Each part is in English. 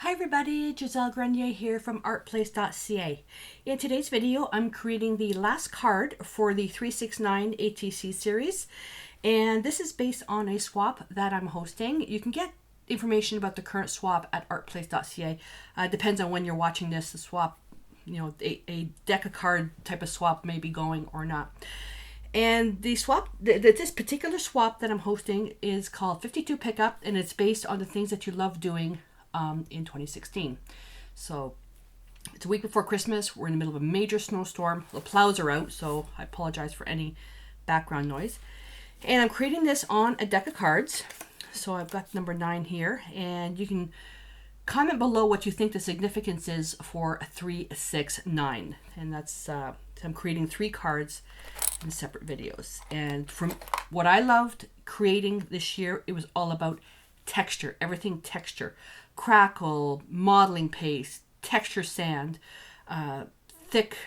Hi everybody, Giselle Grenier here from artplace.ca. In today's video, I'm creating the last card for the 369 ATC series, and this is based on a swap that I'm hosting. You can get information about the current swap at artplace.ca. Depends on when you're watching this. The swap, a deck of card type of swap may be going or not. And the swap, this particular swap that I'm hosting is called 52 Pickup, and it's based on the things that you love doing in 2016. So it's a week before Christmas. We're in the middle of a major snowstorm. The plows are out, so I apologize for any background noise. And I'm creating this on a deck of cards. So I've got number 9 here, and you can comment below what you think the significance is for 369. And that's I'm creating 3 cards in separate videos. And from what I loved creating this year, it was all about texture, everything texture, crackle, modeling paste, texture sand, thick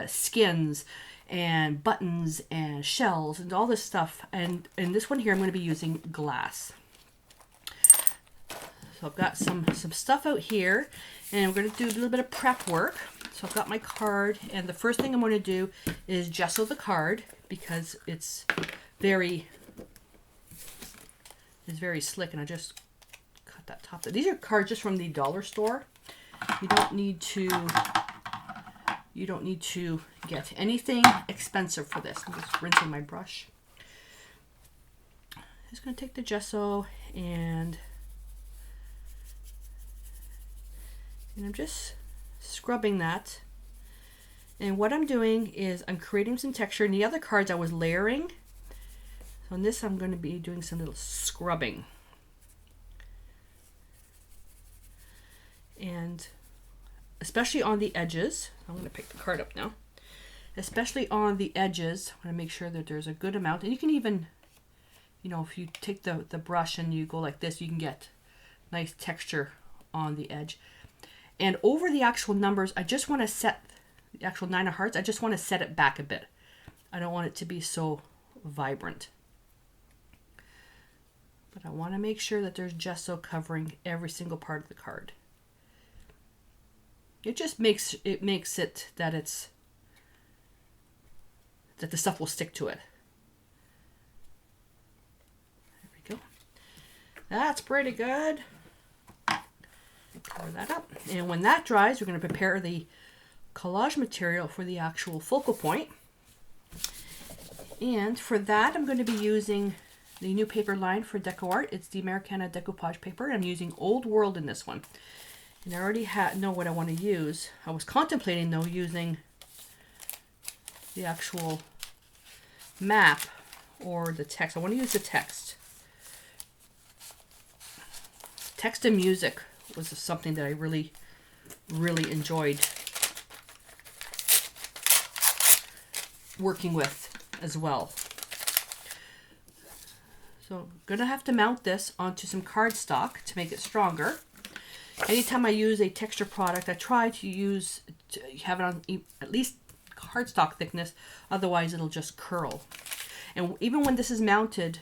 skins and buttons and shells and all this stuff. And in this one here, I'm going to be using glass. So I've got some stuff out here, and we're going to do a little bit of prep work. So I've got my card, and the first thing I'm going to do is gesso the card because it's very slick, and I just cut that top. These are cards just from the dollar store. You don't need to get anything expensive for this. I'm just rinsing my brush. Just going to take the gesso and I'm just scrubbing that. And what I'm doing is I'm creating some texture. In the other cards I was layering. So on this I'm going to be doing some little scrubbing. And especially on the edges, I'm going to pick the card up now. Especially on the edges, I'm going to make sure that there's a good amount. And you can even, if you take the brush and you go like this, you can get nice texture on the edge. And over the actual numbers, I just want to set the actual 9 of hearts. I just want to set it back a bit. I don't want it to be so vibrant. But I want to make sure that there's gesso covering every single part of the card. It just makes it that the stuff will stick to it. There we go. That's pretty good. Cover that up. And when that dries, we're going to prepare the collage material for the actual focal point. And for that, I'm going to be using the new paper line for Deco Art. It's the Americana decoupage paper. I'm using Old World in this one. And I already know what I want to use. I was contemplating, though, using the actual map or the text. I want to use the text. Text and music was something that I really, really enjoyed working with as well. So I'm going to have to mount this onto some cardstock to make it stronger. Anytime I use a texture product, I try to have it on at least cardstock thickness, otherwise it'll just curl. And even when this is mounted,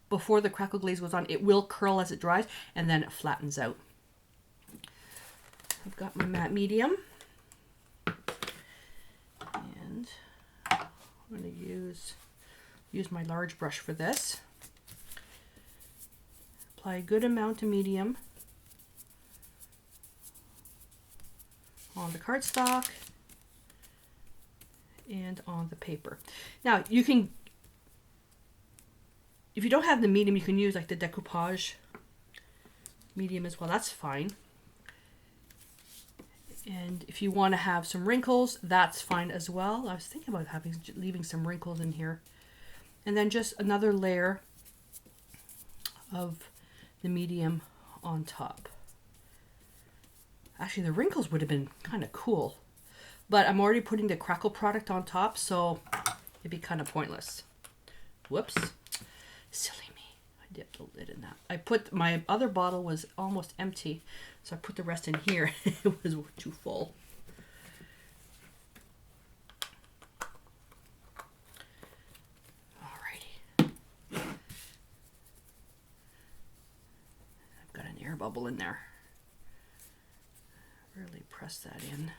before the crackle glaze goes on, it will curl as it dries, and then it flattens out. I've got my matte medium, and I'm going to use my large brush for this. Apply a good amount of medium on the cardstock and on the paper. Now you can, if you don't have the medium, you can use like the decoupage medium as well. That's fine. And if you want to have some wrinkles, that's fine as well. I was thinking about leaving some wrinkles in here. And then just another layer of the medium on top. Actually, the wrinkles would have been kind of cool. But I'm already putting the crackle product on top, so it'd be kind of pointless. Whoops. Silly me. I dipped the lid in that. My other bottle was almost empty, so I put the rest in here. It was too full. Alrighty. I've got an air bubble in there. Really press that in.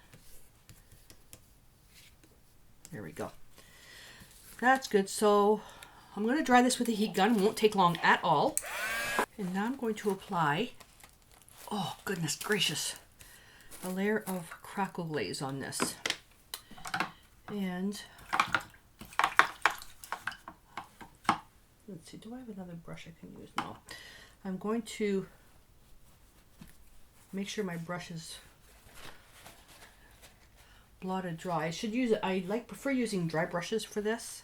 There we go. That's good. So I'm going to dry this with a heat gun. It won't take long at all. And now I'm going to apply, oh goodness gracious, a layer of crackle glaze on this. And let's see, do I have another brush I can use? No. I'm going to make sure my brush is blotted dry. I should use it. I prefer using dry brushes for this.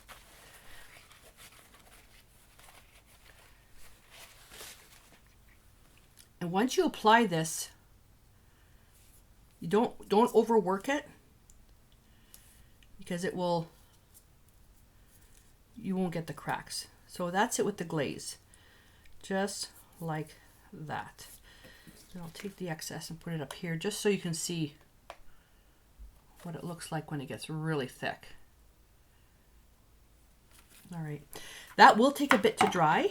And once you apply this, you don't overwork it, because you won't get the cracks. So that's it with the glaze, just like that. And I'll take the excess and put it up here just so you can see what it looks like when it gets really thick. All right, that will take a bit to dry,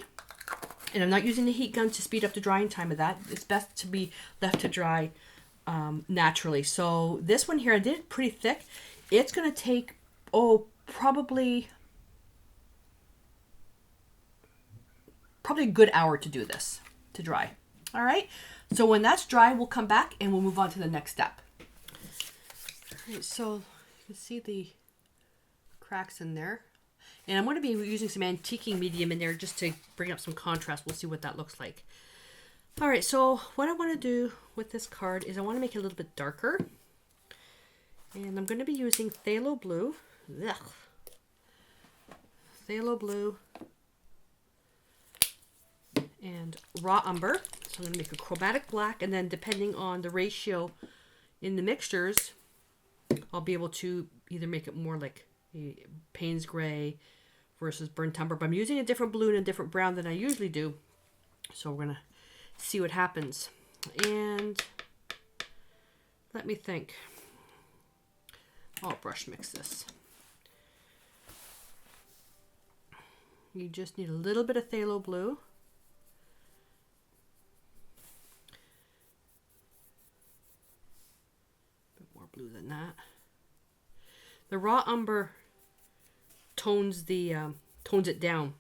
and I'm not using the heat gun to speed up the drying time of that. It's best to be left to dry naturally. So this one here, I did it pretty thick. It's going to take, probably a good hour to do this, to dry. All right, so when that's dry, we'll come back and we'll move on to the next step. All right, so you can see the cracks in there. And I'm going to be using some antiquing medium in there just to bring up some contrast. We'll see what that looks like. All right, so what I want to do with this card is I want to make it a little bit darker. And I'm going to be using phthalo blue. Ugh. Phthalo blue and raw umber. So I'm going to make a chromatic black, and then depending on the ratio in the mixtures, I'll be able to either make it more like a Payne's gray versus burnt umber. But I'm using a different blue and a different brown than I usually do. So we're going to see what happens. And let me think. I'll brush mix this. You just need a little bit of phthalo blue. A bit more blue than that. The raw umber tones it down.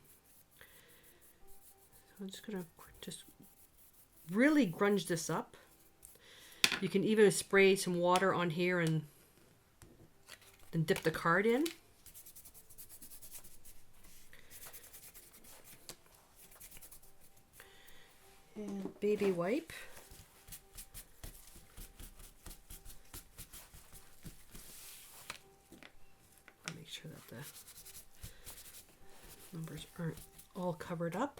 So I'm just gonna really grunge this up. You can even spray some water on here and then dip the card in. And baby wipe. Make sure that the numbers aren't all covered up.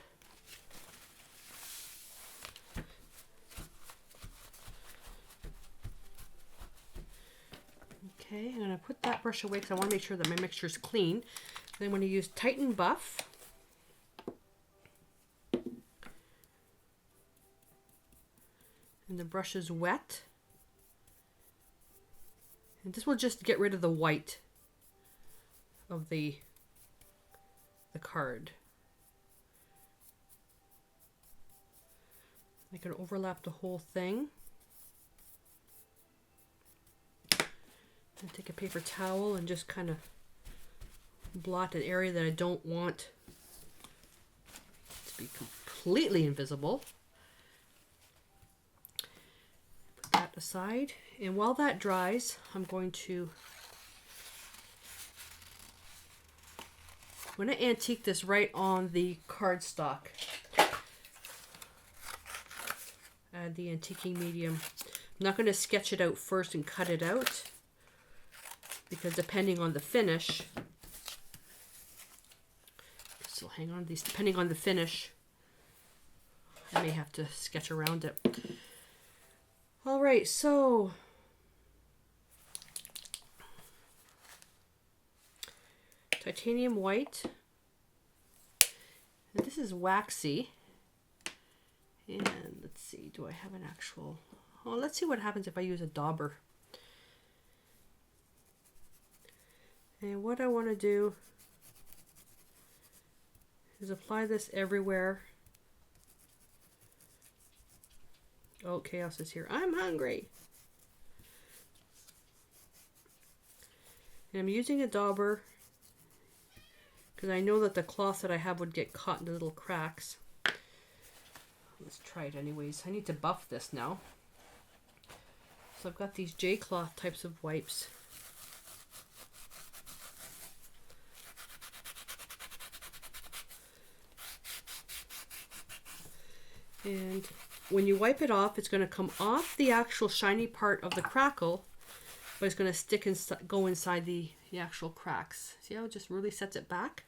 Okay, I'm going to put that brush away because I want to make sure that my mixture is clean. Then I'm going to use Tighten Buff. And the brush is wet. And this will just get rid of the white of the card. I can overlap the whole thing. And take a paper towel and just kind of blot an area that I don't want to be completely invisible. Put that aside. And while that dries, I'm going to antique this right on the cardstock. Add the antiquing medium. I'm not going to sketch it out first and cut it out, because depending on the finish, still hang on to these, depending on the finish, I may have to sketch around it. All right, so titanium white, and this is waxy. And let's see, do I have an actual, let's see what happens if I use a dauber. And what I want to do is apply this everywhere. Oh, chaos is here. I'm hungry. And I'm using a dauber because I know that the cloth that I have would get caught in the little cracks. Let's try it anyways. I need to buff this now. So I've got these J-cloth types of wipes. And when you wipe it off, it's going to come off the actual shiny part of the crackle, but it's going to stick and go inside the actual cracks. See how it just really sets it back?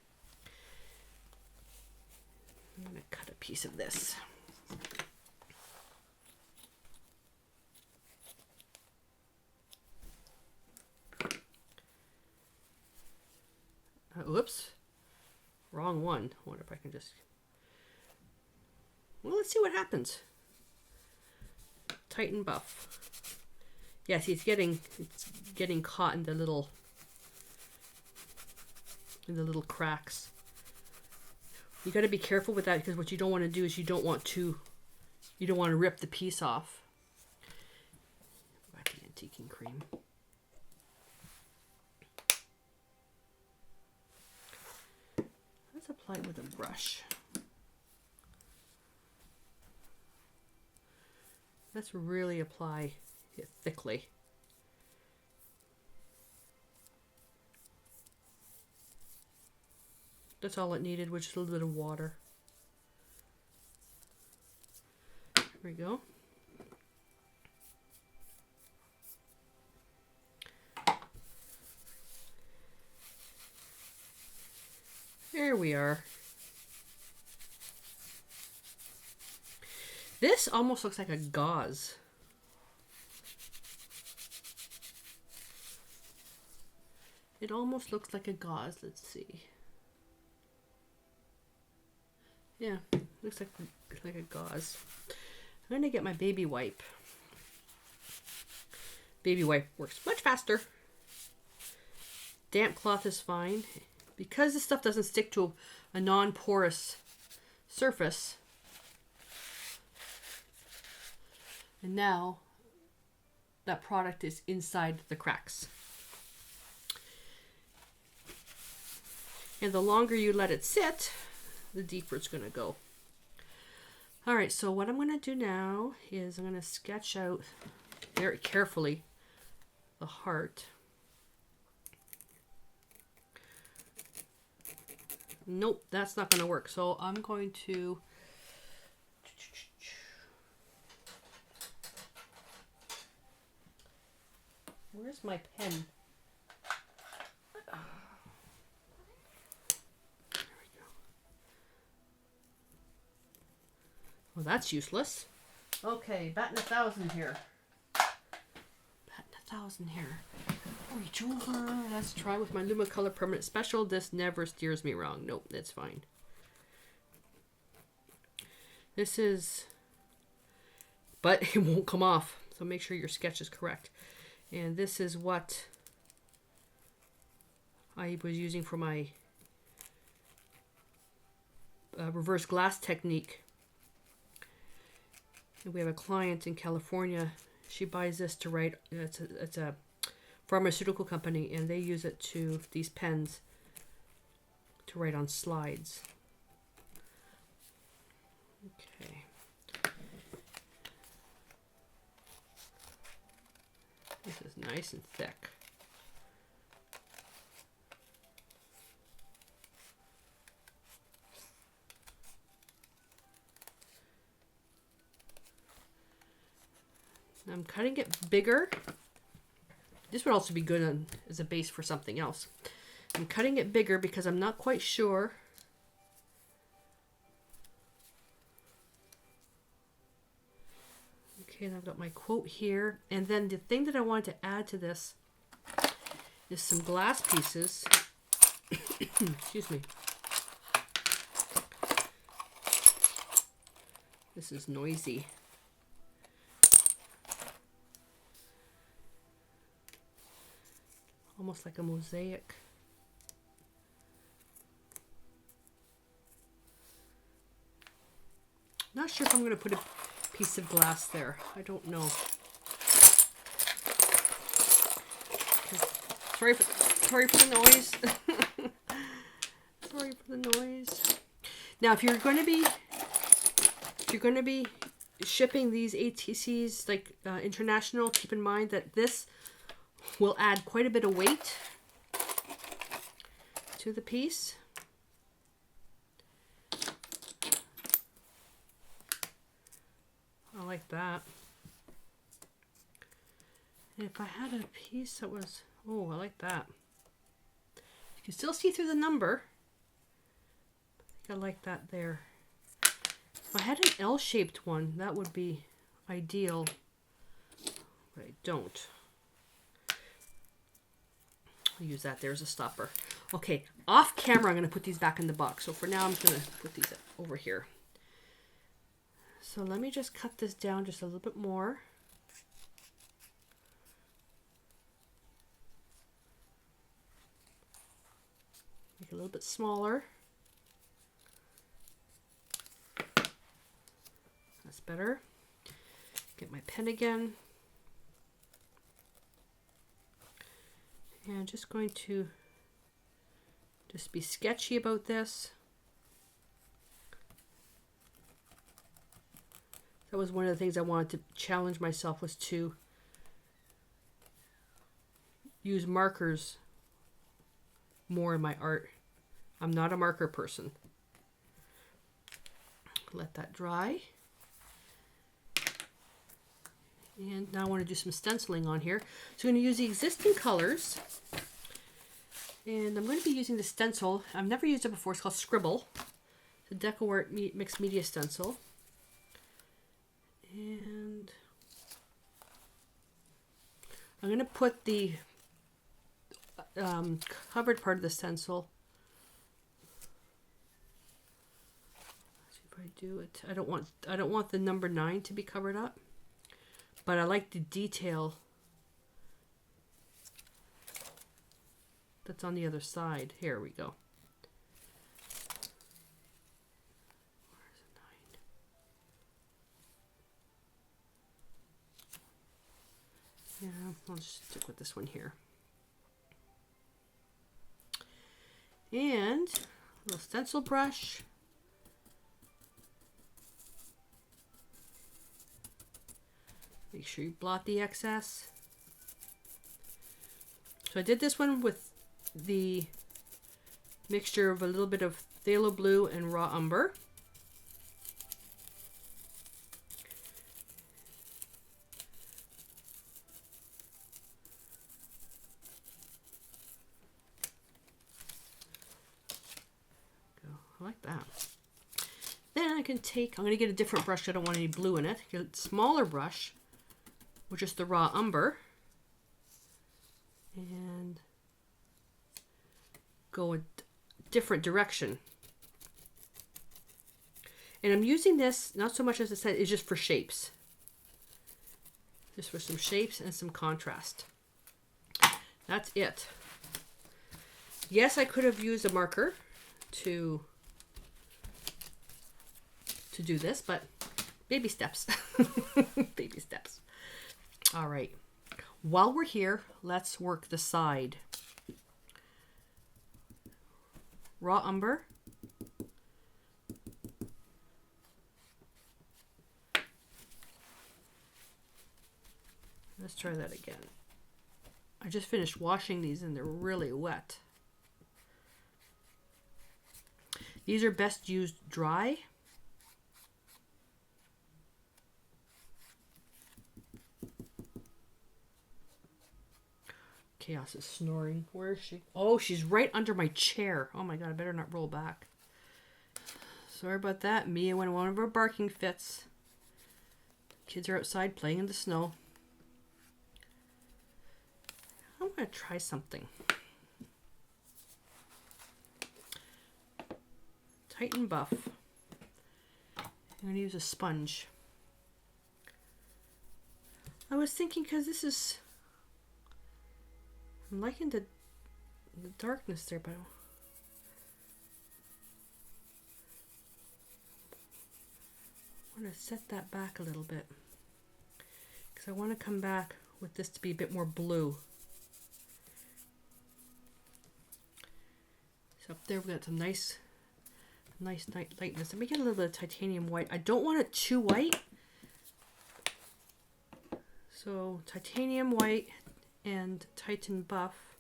I'm going to cut a piece of this. Oops, wrong one. I wonder if I can just... Well, let's see what happens. Tighten buff. Yes, it's getting caught in the little cracks. You got to be careful with that, because what you don't want to do is you don't want to rip the piece off. Got the antiquing cream. Let's apply it with a brush. Let's really apply it thickly. That's all it needed, was just a little bit of water. There we go. There we are. This almost looks like a gauze. It almost looks like a gauze. Let's see. Yeah, looks like a gauze. I'm going to get my baby wipe. Baby wipe works much faster. Damp cloth is fine. Because this stuff doesn't stick to a non-porous surface. And now that product is inside the cracks. And the longer you let it sit, the deeper it's going to go. All right, so what I'm going to do now is I'm going to sketch out very carefully the heart. Nope, that's not going to work. So I'm going to... Where's my pen? There we go. Well, that's useless. Okay, batting 1,000 here. Batting 1,000 here. Reach over. Let's try with my Lumacolor Permanent Special. This never steers me wrong. Nope, that's fine. This is... But it won't come off. So make sure your sketch is correct. And this is what I was using for my reverse glass technique. And we have a client in California. She buys this to write. It's a pharmaceutical company, and they use it to, these pens, to write on slides. Okay. This is nice and thick. I'm cutting it bigger. This would also be good as a base for something else. I'm cutting it bigger because I'm not quite sure. Okay, and I've got my quote here. And then the thing that I want to add to this is some glass pieces. Excuse me. This is noisy. Almost like a mosaic. Not sure if I'm going to put a piece of glass there. I don't know. Sorry for the noise. Sorry for the noise. Now, if you're going to be shipping these ATCs like international, keep in mind that this will add quite a bit of weight to the piece. I like that. And if I had a piece that was, oh, I like that. You can still see through the number. I think I like that there. If I had an L-shaped one, that would be ideal, but I don't. I'll use that there as a stopper. Okay, off camera, I'm going to put these back in the box. So for now, I'm going to put these over here. So let me just cut this down just a little bit more. Make it a little bit smaller. That's better. Get my pen again. And I'm just going to just be sketchy about this. That was one of the things I wanted to challenge myself, was to use markers more in my art. I'm not a marker person. Let that dry. And now I want to do some stenciling on here. So I'm going to use the existing colors. And I'm going to be using the stencil. I've never used it before. It's called Scribble. It's a DecoArt mixed media stencil. And I'm going to put the covered part of the stencil. Let's see if I do it. I don't want the number 9 to be covered up, but I like the detail that's on the other side. Here we go. Yeah, I'll just stick with this one here. And a little stencil brush. Make sure you blot the excess. So I did this one with the mixture of a little bit of phthalo blue and raw umber. I like that. Then I can take, I'm going to get a different brush. I don't want any blue in it. Get a smaller brush with just the raw umber. And go a different direction. And I'm using this, not so much as I said, it's just for shapes. Just for some shapes and some contrast. That's it. Yes, I could have used a marker to do this, but baby steps. Baby steps. All right. While we're here, let's work the side. Raw umber. Let's try that again. I just finished washing these and they're really wet. These are best used dry. Chaos is snoring. Where is she? Oh, she's right under my chair. Oh my god, I better not roll back. Sorry about that. Mia went one of her barking fits. Kids are outside playing in the snow. I'm going to try something. Tighten buff. I'm going to use a sponge. I was thinking, because this is, I'm liking the darkness there, but I want to set that back a little bit, because I want to come back with this to be a bit more blue. So up there we got some nice lightness. Let me get a little bit of titanium white. I don't want it too white. So titanium white and Titan buff.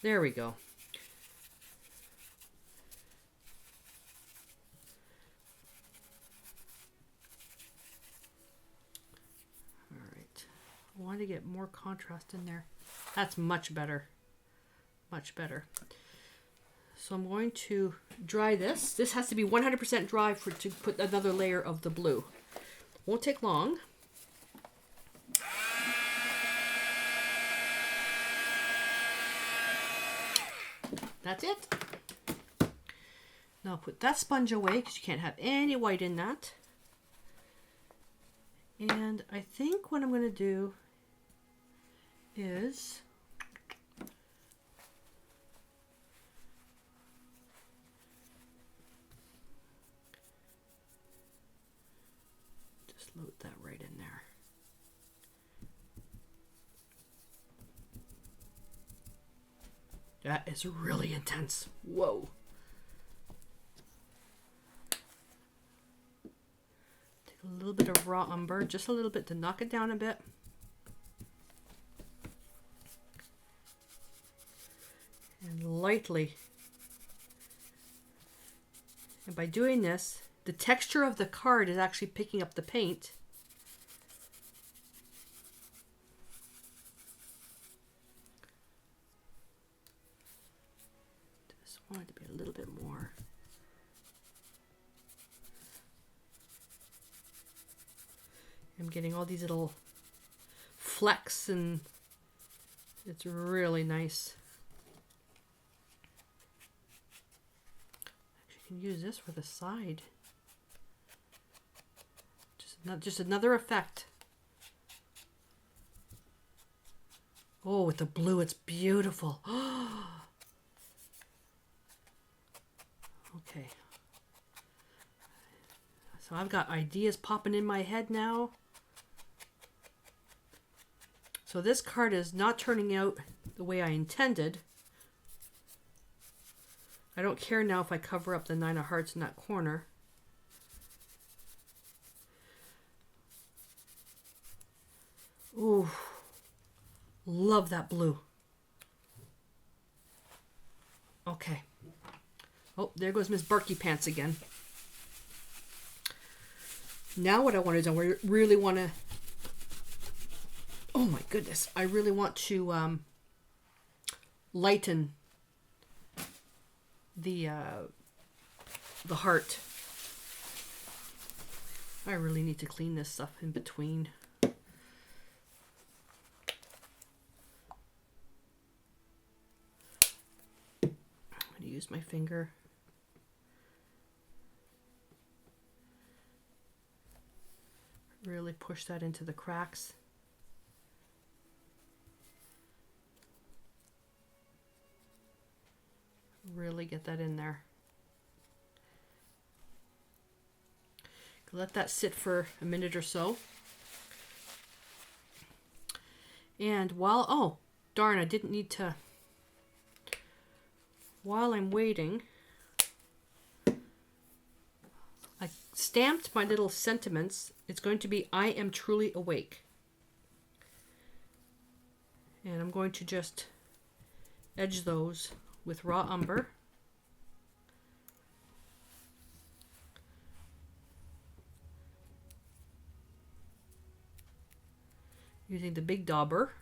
There we go. All right. I want to get more contrast in there. That's much better. Much better. So I'm going to dry this. This has to be 100% dry to put another layer of the blue. Won't take long. That's it. Now I'll put that sponge away because you can't have any white in that. And I think what I'm going to do is just load that right in there. That is really intense. Whoa. Take a little bit of raw umber, just a little bit to knock it down a bit. And lightly. And by doing this, the texture of the card is actually picking up the paint. Just want it to be a little bit more. I'm getting all these little flecks and it's really nice. Actually, you can use this for the side. Just another effect. Oh, with the blue, it's beautiful. Okay. So I've got ideas popping in my head now. So this card is not turning out the way I intended. I don't care now if I cover up the 9 of hearts in that corner. Ooh, love that blue. Okay. Oh, there goes Miss Barky Pants again. Now what I want to do, I really want to, oh my goodness, I really want to lighten the heart. I really need to clean this stuff in between. I'm going to use my finger. Really push that into the cracks. Really get that in there. Let that sit for a minute or so. And while, oh, darn, I didn't need to, while I'm waiting, I stamped my little sentiments. It's going to be, I am truly awake. And I'm going to just edge those with raw umber. Using the big dauber.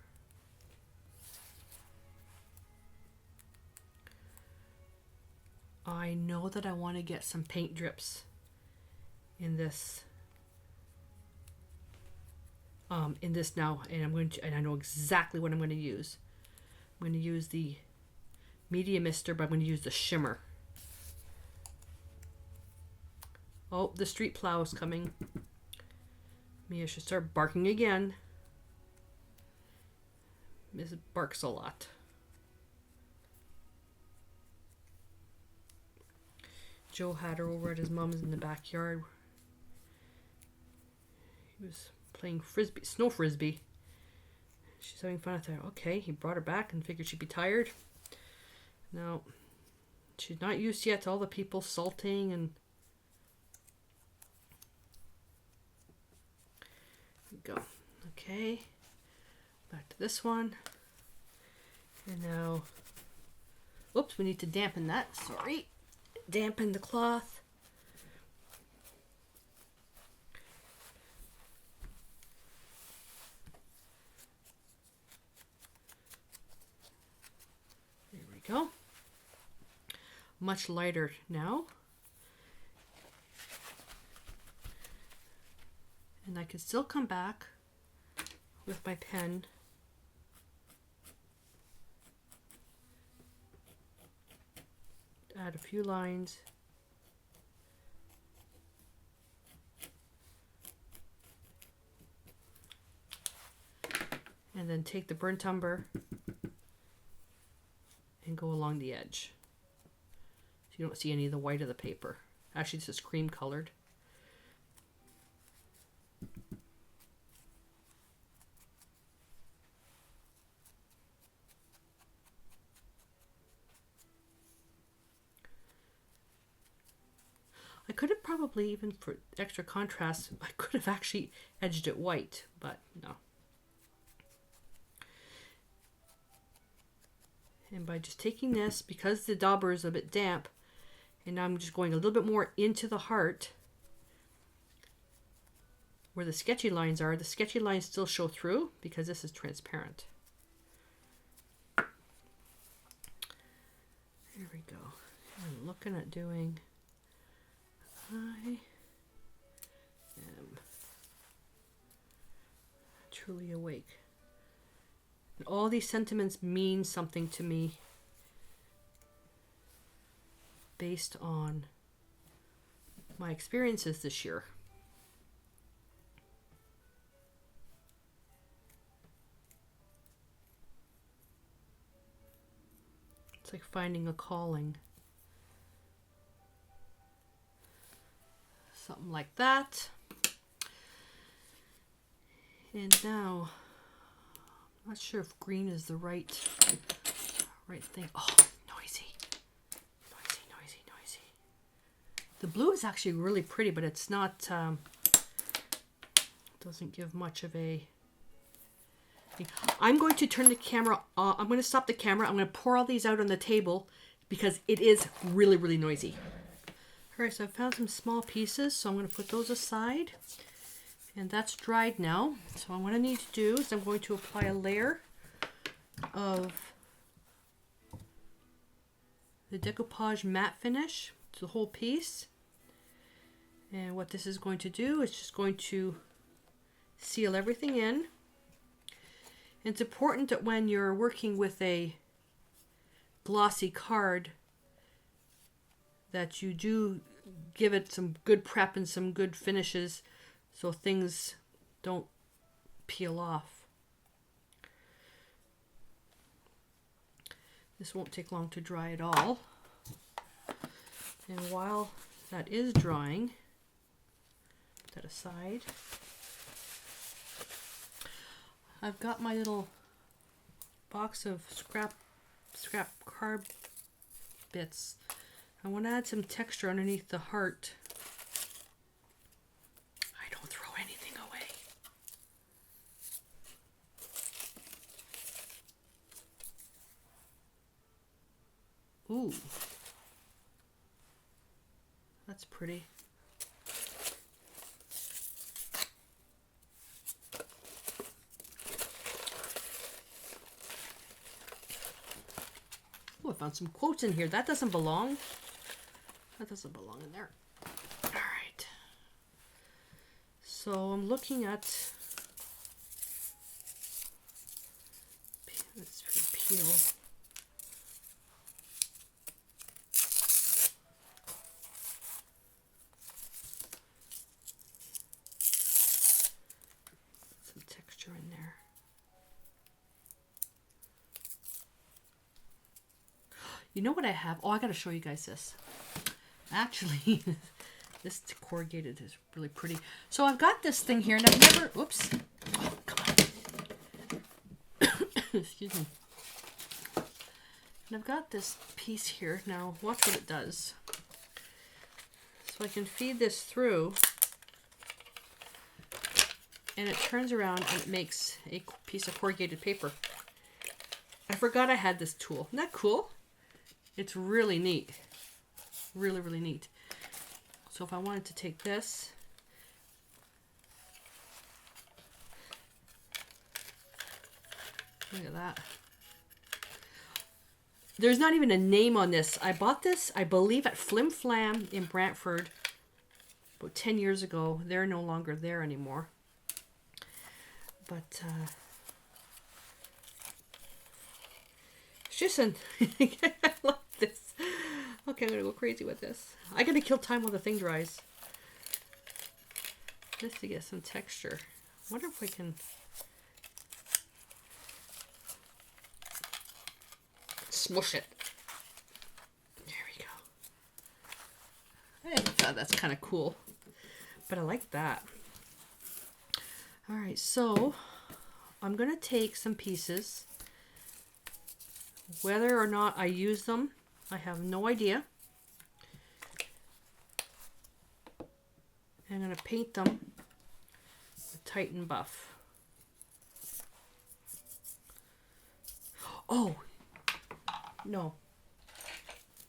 I know that I want to get some paint drips in this now, and I'm going to, and I know exactly what I'm going to use. I'm going to use the Media Mister, but I'm going to use the shimmer. Oh, the street plow is coming. Mia should start barking again. Miss barks a lot. Joe had her over at his mom's in the backyard. He was playing frisbee, snow frisbee. She's having fun with her. Okay, he brought her back and figured she'd be tired. No, she's not used yet to all the people salting and... There we go. Okay, back to this one. And now, whoops, we need to dampen that. Sorry. Dampen the cloth. There we go. Much lighter now. And I can still come back with my pen add a few lines. And then take the burnt umber and go along the edge. So you don't see any of the white of the paper. Actually, this is cream colored. I could have probably, even for extra contrast, I could have actually edged it white, but no. And by just taking this, because the dauber is a bit damp, and now I'm just going a little bit more into the heart, where the sketchy lines are, the sketchy lines still show through because this is transparent. There we go. I'm looking at doing... I am truly awake. And all these sentiments mean something to me based on my experiences this year. It's like finding a calling. Something like that. And now, I'm not sure if green is the right thing. Oh, noisy. Noisy. The blue is actually really pretty, but it's not, doesn't give much of a... I'm going to turn the camera on. I'm going to stop the camera. I'm going to pour all these out on the table because it is really, really noisy. Alright, so I've found some small pieces, so I'm going to put those aside. And that's dried now. So what I need to do is I'm going to apply a layer of the decoupage matte finish to the whole piece. And what this is going to do is just going to seal everything in. And it's important that when you're working with a glossy card that you do give it some good prep and some good finishes so things don't peel off. This won't take long to dry at all. And while that is drying, put that aside. I've got my little box of scrap card bits. I want to add some texture underneath the heart. I don't throw anything away. Ooh. That's pretty. Oh, I found some quotes in here. That doesn't belong. That doesn't belong in there. All right. So I'm looking at, let's peel. Some texture in there. You know what I have? Oh, I got to show you guys this. Actually, this corrugated is really pretty. So I've got this thing here, and I've never, oops, oh, come Excuse me. And I've got this piece here. Now watch what it does. So I can feed this through, and it turns around and it makes a piece of corrugated paper. I forgot I had this tool. Isn't that cool? It's really neat. Really, really neat. So if I wanted to take this, look at that. There's not even a name on this. I bought this, I believe, at Flim Flam in Brantford about 10 years ago. They're no longer there anymore. But it's just I love this. Okay, I'm gonna go crazy with this. I gotta kill time while the thing dries. Just to get some texture. I wonder if we can smush it. There we go. I thought that's kind of cool, but I like that. All right, so I'm gonna take some pieces. Whether or not I use them, I have no idea. I'm gonna paint them with Titan Buff. Oh, no.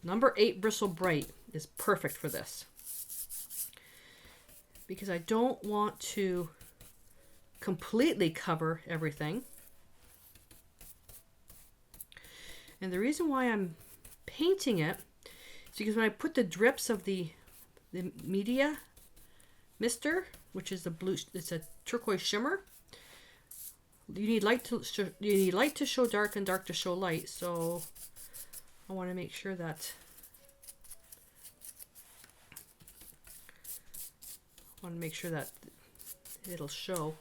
Number 8 Bristle Bright is perfect for this, because I don't want to completely cover everything. And the reason why I'm painting it is because when I put the drips of the media mister, which is the blue, it's a turquoise shimmer. You need light to show dark and dark to show light. So I want to make sure that it'll show.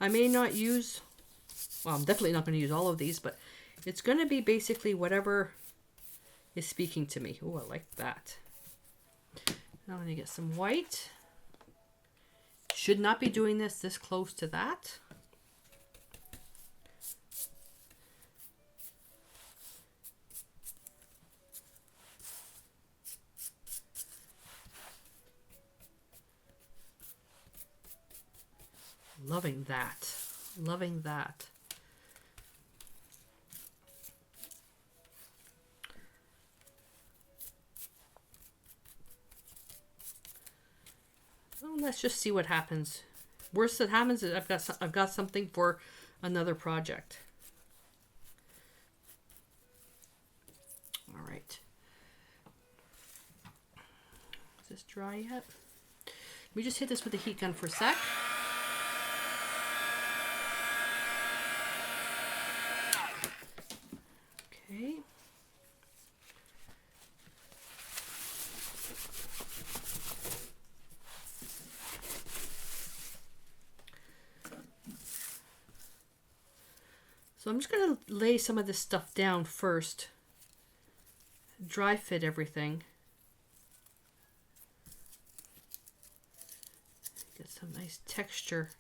I may not use, well, I'm definitely not going to use all of these, but it's going to be basically whatever is speaking to me. Oh, I like that. Now I'm going to get some white. Should not be doing this close to that. Loving that. Loving that. Well, let's just see what happens. Worst that happens is I've got something for another project. All right. Is this dry yet? Let me just hit this with the heat gun for a sec. Okay. So I'm just going to lay some of this stuff down first. Dry fit everything. Get some nice texture.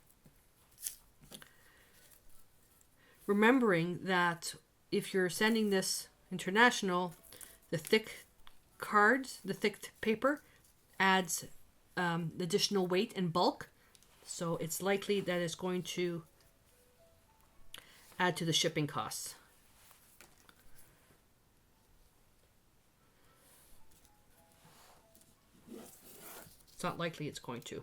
Remembering that if you're sending this international, the thick cards, the thick paper adds additional weight and bulk. So it's likely that it's going to add to the shipping costs. It's not likely it's going to.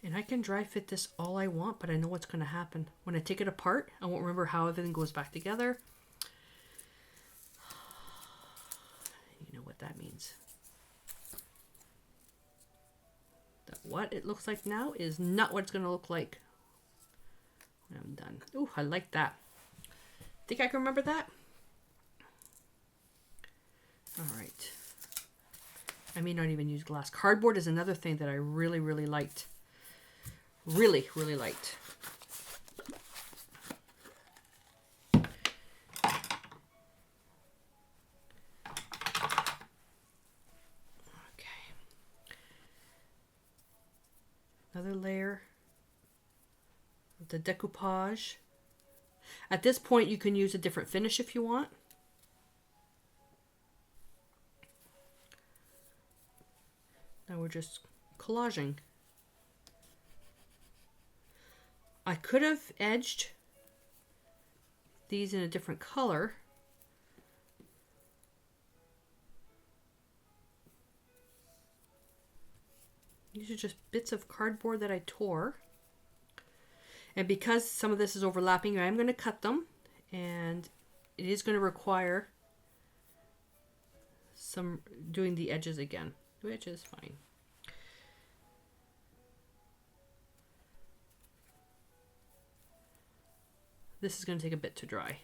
And I can dry fit this all I want, but I know what's going to happen. When I take it apart, I won't remember how everything goes back together. You know what that means. That what it looks like now is not what it's going to look like when I'm done. Ooh, I like that. Think I can remember that? All right. I may not even use glass. Cardboard is another thing that I really, really liked. Really, really liked. Now Another layer of the decoupage. At this point, you can use a different finish if you want. Now we're just collaging. I could have edged these in a different color. These are just bits of cardboard that I tore. And because some of this is overlapping, I'm going to cut them. And it is going to require some doing the edges again, which is fine. This is going to take a bit to dry.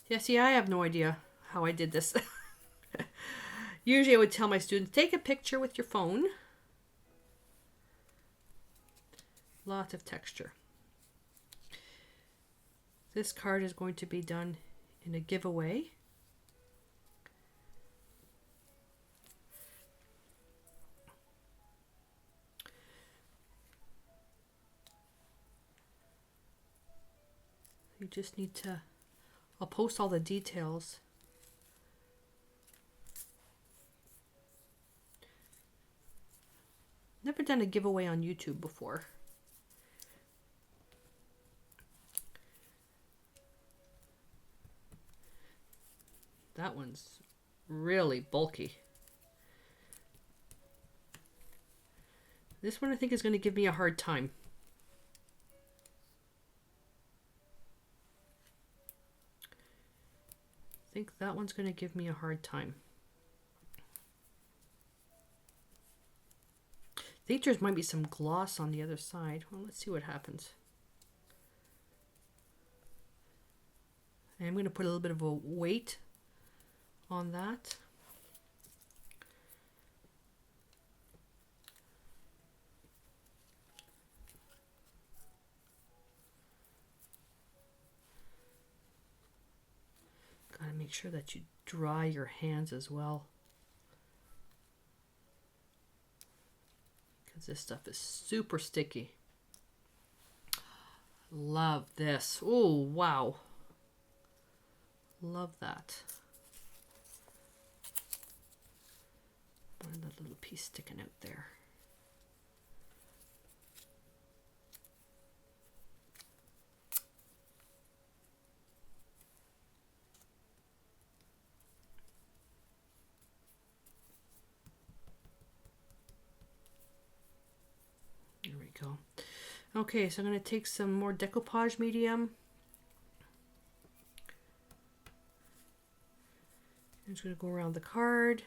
Yeah, see, I have no idea how I did this. Usually I would tell my students, take a picture with your phone. Lots of texture. This card is going to be done in a giveaway. You just need to, I'll post all the details. Never done a giveaway on YouTube before. That one's really bulky. This one I think is going to give me a hard time. I think that one's going to give me a hard time. I think there might be some gloss on the other side. Well, let's see what happens. And I'm going to put a little bit of a weight on that. Gotta make sure that you dry your hands as well, because this stuff is super sticky. Love this. Oh, wow. Love that. Another little piece sticking out there. There we go. Okay, so I'm going to take some more decoupage medium. I'm just going to go around the card.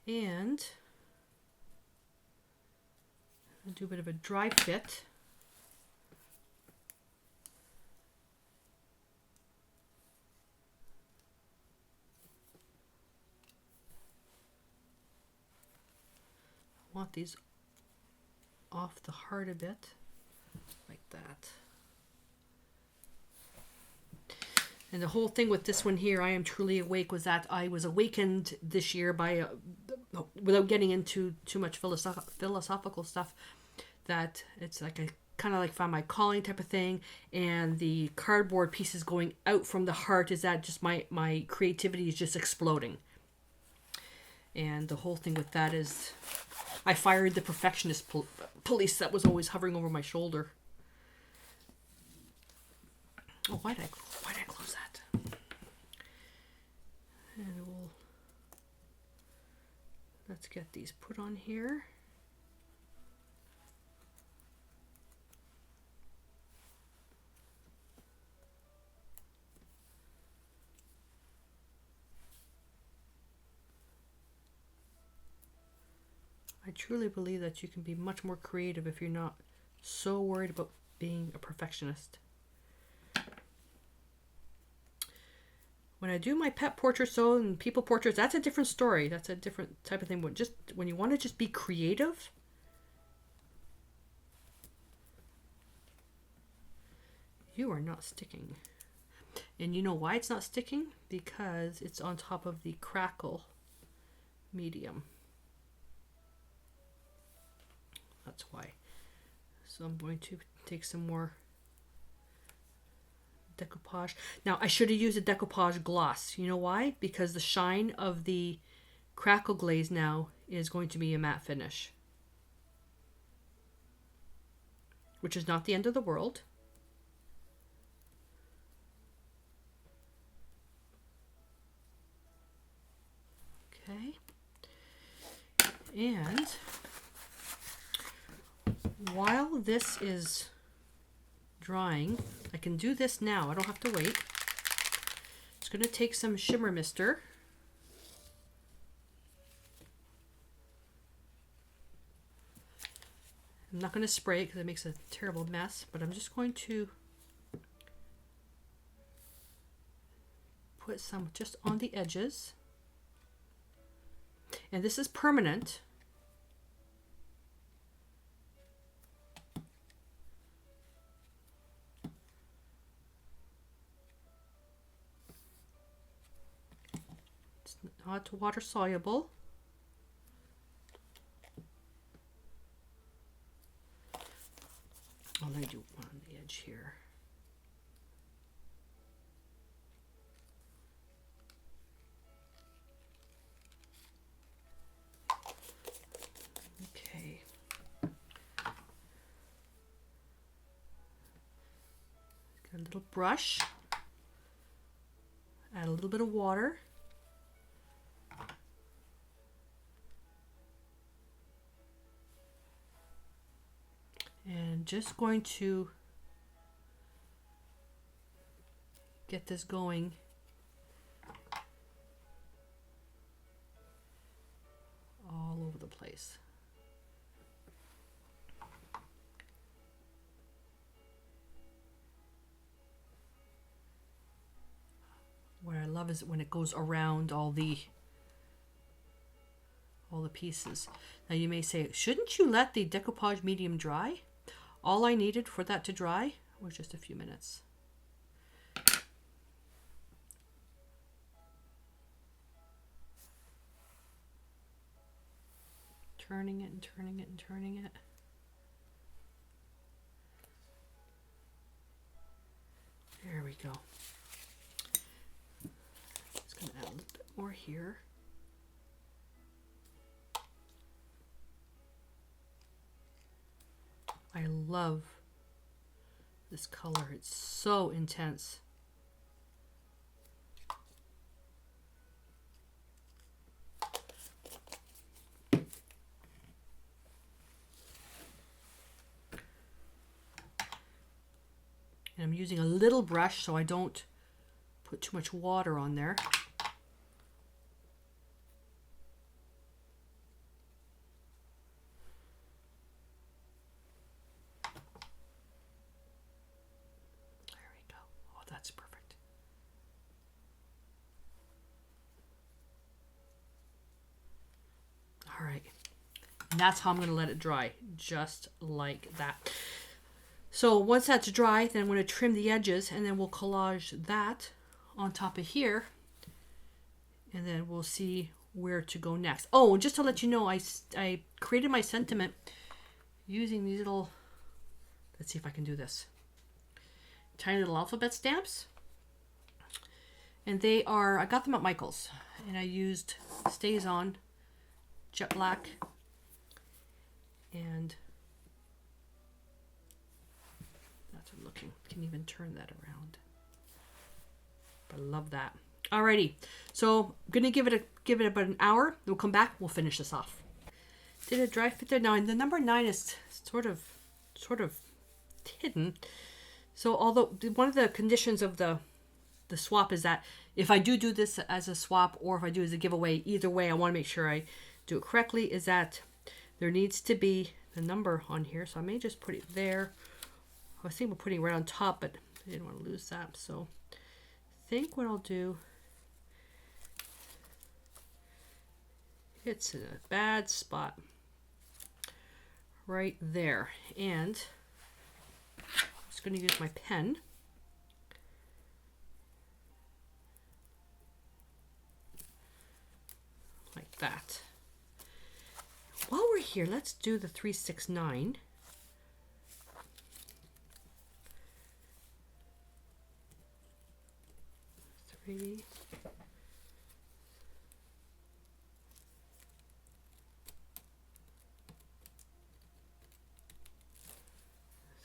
And I'll do a bit of a dry fit. I want these off the heart a bit, like that. And the whole thing with this one here, I Am Truly Awake, was that I was awakened this year by, without getting into too much philosophical stuff, that it's like I kind of like found my calling type of thing. And the cardboard pieces going out from the heart is that just my creativity is just exploding. And the whole thing with that is I fired the perfectionist police that was always hovering over my shoulder. Oh, why did I close that? And let's get these put on here. I truly believe that you can be much more creative if you're not so worried about being a perfectionist. When I do my pet portraits though, and people portraits, that's a different story. That's a different type of thing. When you want to just be creative, you are not sticking. And you know why it's not sticking? Because it's on top of the crackle medium. That's why. So I'm going to take some more decoupage. Now I should have used a decoupage gloss. You know why? Because the shine of the crackle glaze now is going to be a matte finish, which is not the end of the world. Okay. And while this is drying, I can do this now. I don't have to wait. Just going to take some shimmer mister. I'm not going to spray it because it makes a terrible mess, but I'm just going to put some just on the edges. And this is permanent. It's not water soluble. Oh, let me do one on the edge here. Okay. Got a little brush. Add a little bit of water. And just going to get this going all over the place. What I love is when it goes around all the pieces. Now you may say, shouldn't you let the decoupage medium dry? All I needed for that to dry was just a few minutes. Turning it and turning it and turning it. There we go. Just going to add a little bit more here. I love this color. It's so intense. And I'm using a little brush so I don't put too much water on there. That's perfect. All right. And that's how I'm going to let it dry, just like that. So once that's dry, then I'm going to trim the edges and then we'll collage that on top of here. And then we'll see where to go next. Oh, and just to let you know, I created my sentiment using these little, let's see if I can do this. Tiny little alphabet stamps, and they are, I got them at Michael's, and I used Stays On jet black, and that's what I'm looking. Can even turn that around. But I love that. Alrighty, so I'm gonna give it about an hour. We'll come back. We'll finish this off. Did it dry fit there? Now, and the number 9 is sort of hidden. So although one of the conditions of the swap is that if I do this as a swap or if I do it as a giveaway, either way, I want to make sure I do it correctly, is that there needs to be the number on here. So I may just put it there. I was thinking of putting it right on top, but I didn't want to lose that. So I think what I'll do, it's in a bad spot right there. And I'm just going to use my pen. here, let's do the 369. Three.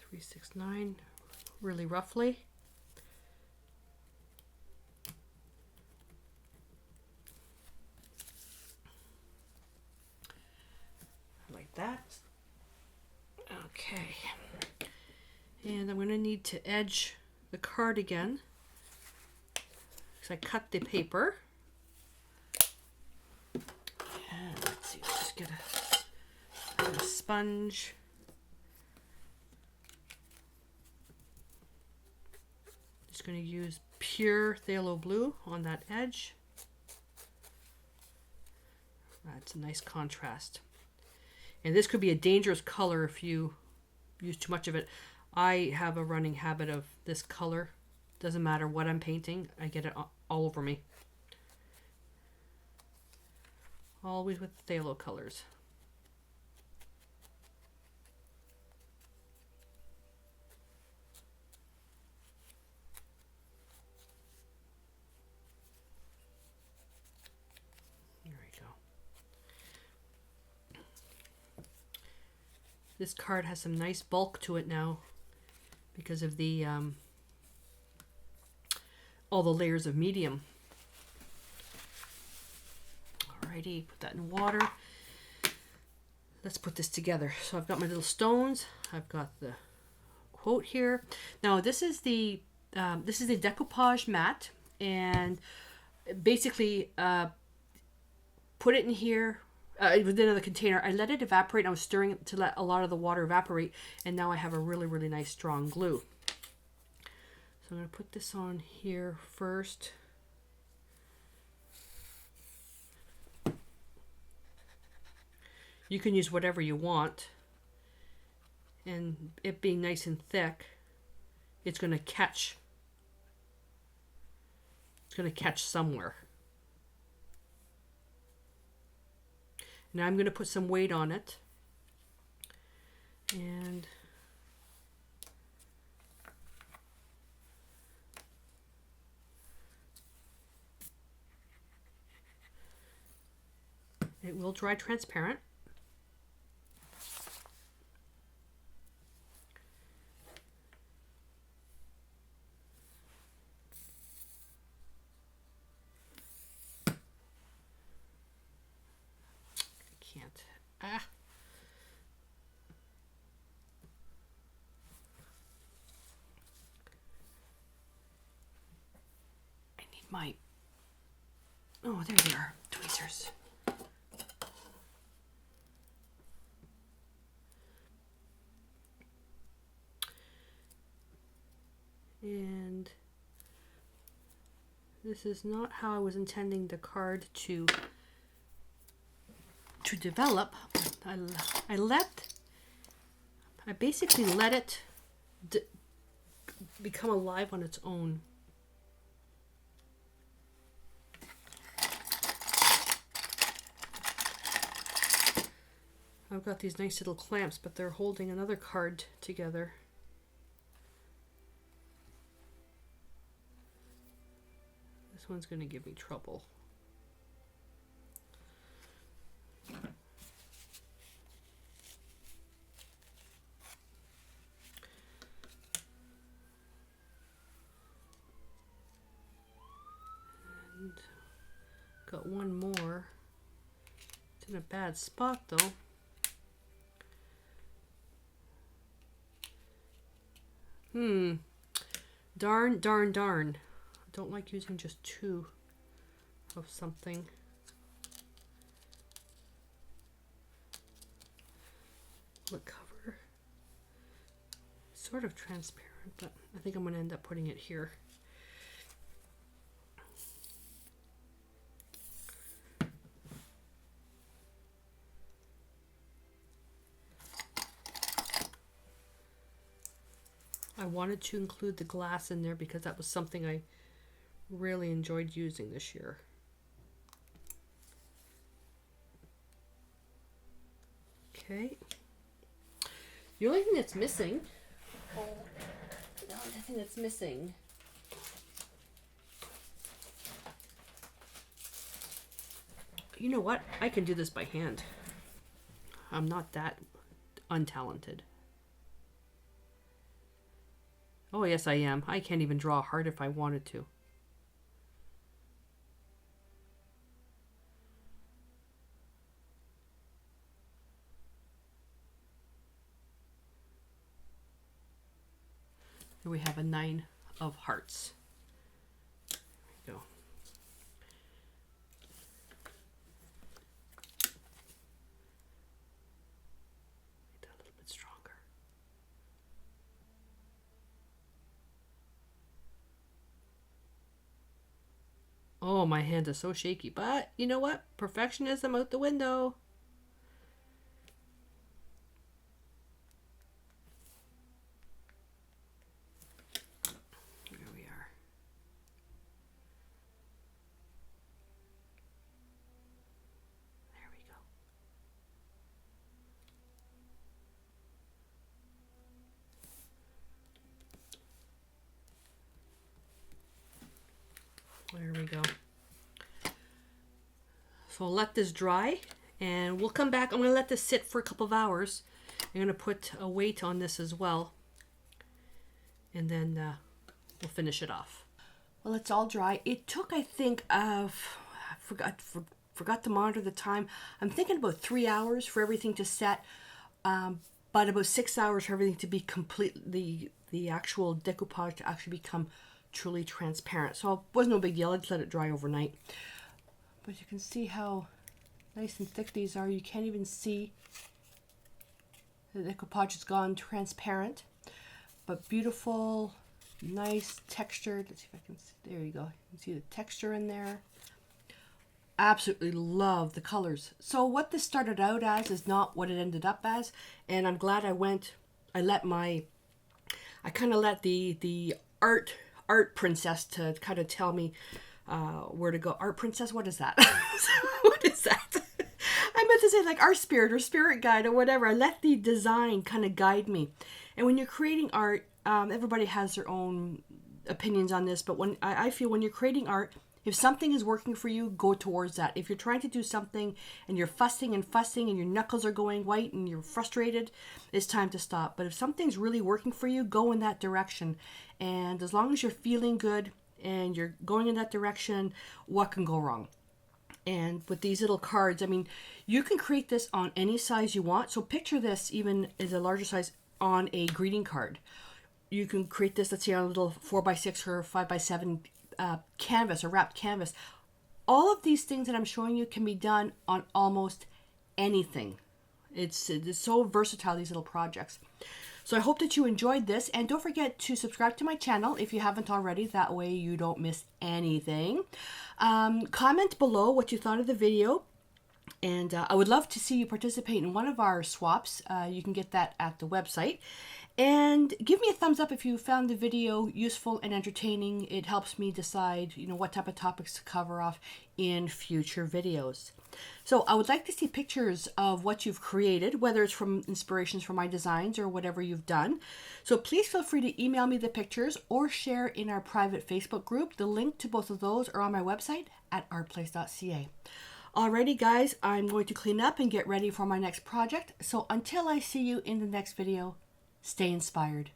369, really roughly. Like that. Okay. And I'm going to need to edge the card again, because I cut the paper. And let's see, let's just get a sponge. Just going to use pure phthalo blue on that edge. That's a nice contrast. And this could be a dangerous color if you use too much of it. I have a running habit of this color. Doesn't matter what I'm painting, I get it all over me. Always with phthalo colors. There we go. This card has some nice bulk to it now because of the all the layers of medium. Alrighty, put that in water. Let's put this together. So I've got my little stones. I've got the quote here. Now this is the decoupage mat, and basically put it in here. Within another container. I let it evaporate. I was stirring it to let a lot of the water evaporate, and now I have a really, really nice strong glue. So I'm going to put this on here first. You can use whatever you want, and it being nice and thick, it's going to catch. It's going to catch somewhere. Now I'm going to put some weight on it, and it will dry transparent. Can't. I need my, oh, there they are, tweezers. And this is not how I was intending the card to develop. I basically let it become alive on its own. I've got these nice little clamps, but they're holding another card together. This one's going to give me trouble. And got one more. It's in a bad spot though. Darn. Don't like using just two of something. Look, cover. Sort of transparent, but I think I'm going to end up putting it here. I wanted to include the glass in there because that was something I really enjoyed using this year. Okay. The only thing that's missing, the only thing that's missing you know what? I can do this by hand. I'm not that untalented. Oh, yes, I am. I can't even draw a heart if I wanted to. Here we have a 9 of hearts. There we go. Make that a little bit stronger. Oh, my hand is so shaky, but you know what? Perfectionism out the window. There we are. There we go. There we go. So I'll let this dry and we'll come back. I'm going to let this sit for a couple of hours. I'm going to put a weight on this as well. And then we'll finish it off. Well, it's all dry. It took, I think, I forgot to monitor the time. I'm thinking about 3 hours for everything to set, but about 6 hours for everything to be complete, the actual decoupage to actually become truly transparent. So it was no big deal. I just let it dry overnight. But you can see how nice and thick these are. You can't even see the decoupage has gone transparent, but beautiful, nice textured. Let's see if I can see. There you go. You can see the texture in there. Absolutely love the colors. So what this started out as is not what it ended up as, and I'm glad I kind of let the art princess to kind of tell me where to go. Art princess, what is that? What is that? I meant to say like art spirit or spirit guide or whatever. I let the design kind of guide me. And when you're creating art, everybody has their own opinions on this, but when I feel when you're creating art, if something is working for you, go towards that. If you're trying to do something and you're fussing and your knuckles are going white and you're frustrated, it's time to stop. But if something's really working for you, go in that direction. And as long as you're feeling good and you're going in that direction, what can go wrong? And with these little cards, I mean, you can create this on any size you want. So picture this even as a larger size on a greeting card. You can create this, let's say, on a little 4x6 or 5x7 canvas or wrapped canvas. All of these things that I'm showing you can be done on almost anything. It's so versatile, these little projects. So I hope that you enjoyed this, and don't forget to subscribe to my channel if you haven't already. That way you don't miss anything. Comment below what you thought of the video, and I would love to see you participate in one of our swaps. You can get that at the website. And give me a thumbs up if you found the video useful and entertaining. It helps me decide, what type of topics to cover off in future videos. So I would like to see pictures of what you've created, whether it's from inspirations from my designs or whatever you've done. So please feel free to email me the pictures or share in our private Facebook group. The link to both of those are on my website at artplace.ca. Alrighty guys, I'm going to clean up and get ready for my next project. So until I see you in the next video, stay inspired.